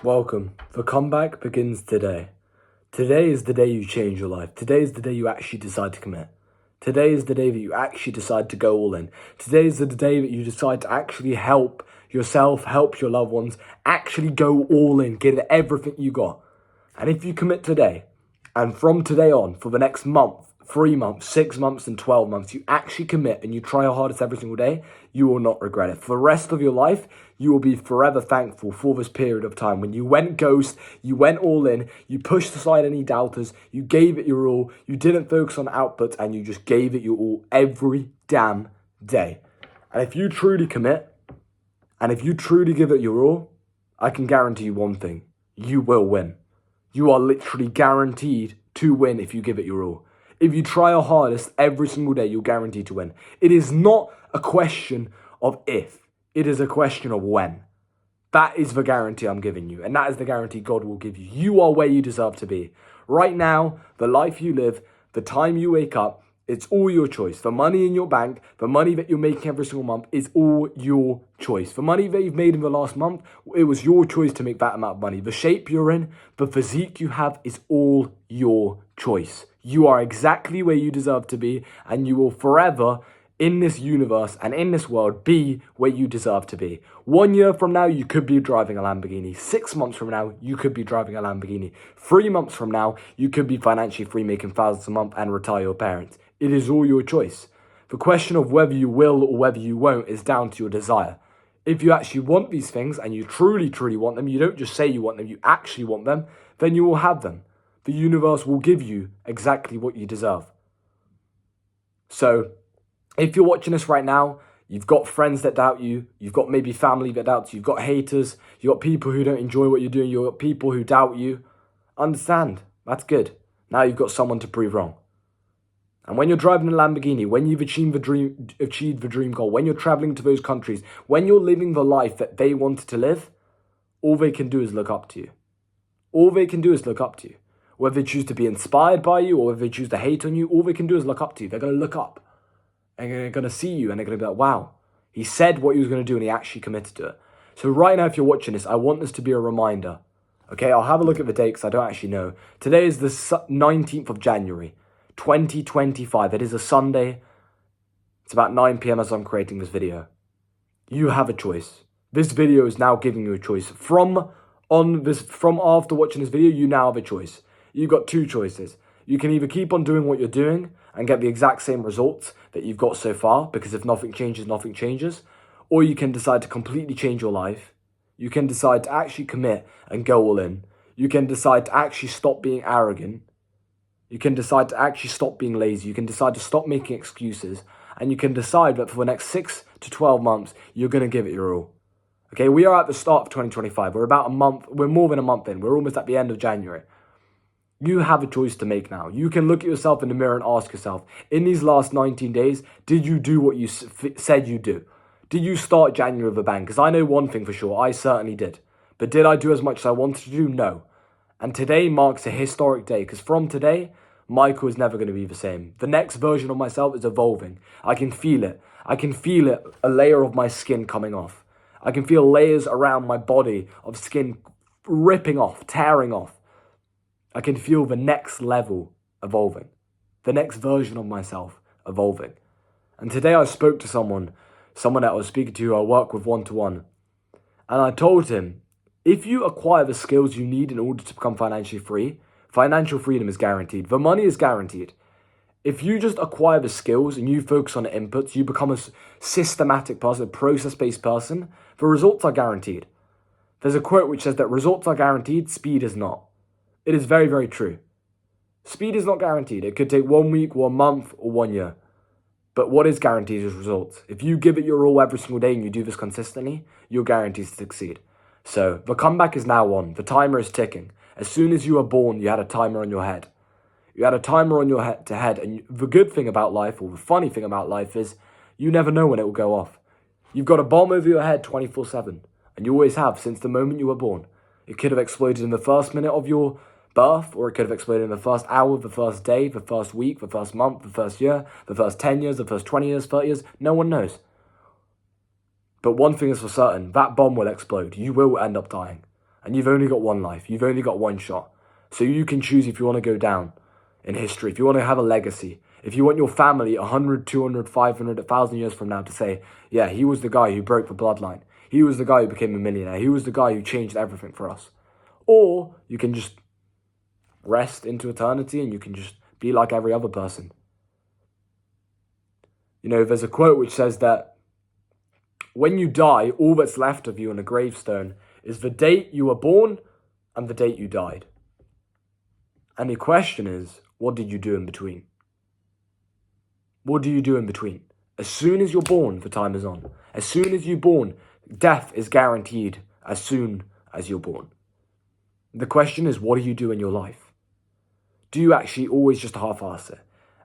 Welcome. The comeback begins today. Today is the day you change your life. Today is the day you actually decide to commit. Today is the day that you actually decide to go all in. Today is the day that you decide to actually help yourself, help your loved ones, actually go all in, give it everything you got. And if you commit today, and from today on, for the next month, 3 months, 6 months, and 12 months, you actually commit and you try your hardest every single day, you will not regret it. For the rest of your life, you will be forever thankful for this period of time. When you went ghost, you went all in, you pushed aside any doubters, you gave it your all, you didn't focus on output, and you just gave it your all every damn day. And if you truly commit, and if you truly give it your all, I can guarantee you one thing: you will win. You are literally guaranteed to win if you give it your all. If you try your hardest every single day, you're guaranteed to win. It is not a question of if. It is a question of when. That is the guarantee I'm giving you. And that is the guarantee God will give you. You are where you deserve to be. Right now, the life you live, the time you wake up, it's all your choice. The money in your bank, the money that you're making every single month is all your choice. The money that you've made in the last month, it was your choice to make that amount of money. The shape you're in, the physique you have is all your choice. You are exactly where you deserve to be, and you will forever in this universe and in this world be where you deserve to be. 1 year from now, you could be driving a Lamborghini. 6 months from now, you could be driving a Lamborghini. 3 months from now, you could be financially free, making thousands a month and retire your parents. It is all your choice. The question of whether you will or whether you won't is down to your desire. If you actually want these things and you truly, truly want them, you don't just say you want them, you actually want them, then you will have them. The universe will give you exactly what you deserve. So, if you're watching this right now, you've got friends that doubt you, you've got maybe family that doubts you, you've got haters, you've got people who don't enjoy what you're doing, you've got people who doubt you. Understand, that's good. Now you've got someone to prove wrong. And when you're driving a Lamborghini, when you've achieved the dream goal, when you're traveling to those countries, when you're living the life that they wanted to live, all they can do is look up to you. All they can do is look up to you. Whether they choose to be inspired by you or whether they choose to hate on you, all they can do is look up to you. They're going to look up and they're going to see you and they're going to be like, wow, he said what he was going to do and he actually committed to it. So right now, if you're watching this, I want this to be a reminder. Okay, I'll have a look at the date because I don't actually know. Today is the 19th of January, 2025. It is a Sunday. It's about 9 p.m. as I'm creating this video. You have a choice. This video is now giving you a choice. From after watching this video, you now have a choice. You've got two choices. You can either keep on doing what you're doing and get the exact same results that you've got so far, because if nothing changes, nothing changes. Or you can decide to completely change your life. You can decide to actually commit and go all in. You can decide to actually stop being arrogant. You can decide to actually stop being lazy. You can decide to stop making excuses. And you can decide that for the next 6 to 12 months, you're going to give it your all. Okay, we are at the start of 2025. We're about a month. We're more than a month in. We're almost at the end of January. You have a choice to make now. You can look at yourself in the mirror and ask yourself, in these last 19 days, did you do what you said you do? Did you start January with a bang? Because I know one thing for sure, I certainly did. But did I do as much as I wanted to do? No. And today marks a historic day, because from today, Michael is never going to be the same. The next version of myself is evolving. I can feel it. I can feel it, a layer of my skin coming off. I can feel layers around my body of skin ripping off, tearing off. I can feel the next level evolving. The next version of myself evolving. And today I spoke to someone that I was speaking to who I work with one-to-one. And I told him, if you acquire the skills you need in order to become financially free, financial freedom is guaranteed. The money is guaranteed. If you just acquire the skills and you focus on the inputs, you become a systematic person, a process-based person, the results are guaranteed. There's a quote which says that results are guaranteed, speed is not. It is very, very true. Speed is not guaranteed. It could take 1 week, 1 month, or 1 year. But what is guaranteed is results. If you give it your all every single day and you do this consistently, you're guaranteed to succeed. So the comeback is now on. The timer is ticking. As soon as you were born, you had a timer on your head. You had a timer on your head. And the good thing about life, or the funny thing about life, is you never know when it will go off. You've got a bomb over your head 24/7. And you always have since the moment you were born. It could have exploded in the first minute of your birth, or it could have exploded in the first hour, the first day, the first week, the first month, the first year, the first 10 years, the first 20 years, 30 years. No one knows. But one thing is for certain, that bomb will explode. You will end up dying. And you've only got one life. You've only got one shot. So you can choose if you want to go down in history, if you want to have a legacy, if you want your family 100, 200, 500, 1,000 years from now to say, yeah, he was the guy who broke the bloodline. He was the guy who became a millionaire. He was the guy who changed everything for us. Or you can just rest into eternity and you can just be like every other person. You know, there's a quote which says that when you die, all that's left of you on a gravestone is the date you were born and the date you died. And the question is, what did you do in between? What do you do in between? As soon as you're born, the time is on. As soon as you're born, death is guaranteed as soon as you're born. The question is, what do you do in your life? Do you actually always just half-ass it?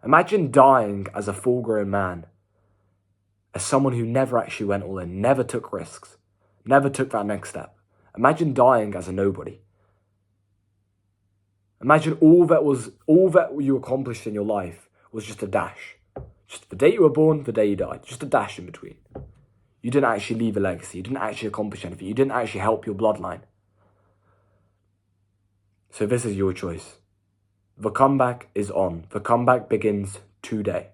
Imagine dying as a full-grown man, as someone who never actually went all in, never took risks, never took that next step. Imagine dying as a nobody. Imagine all that you accomplished in your life was just a dash. Just the day you were born, the day you died. Just a dash in between. You didn't actually leave a legacy. You didn't actually accomplish anything. You didn't actually help your bloodline. So this is your choice. The comeback is on. The comeback begins today.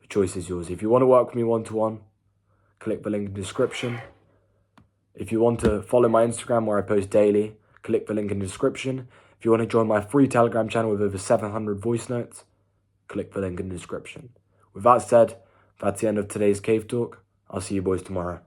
The choice is yours. If you want to work with me one-to-one, click the link in the description. If you want to follow my Instagram where I post daily, click the link in the description. If you want to join my free Telegram channel with over 700 voice notes, click the link in the description. With that said, that's the end of today's Cave Talk. I'll see you boys tomorrow.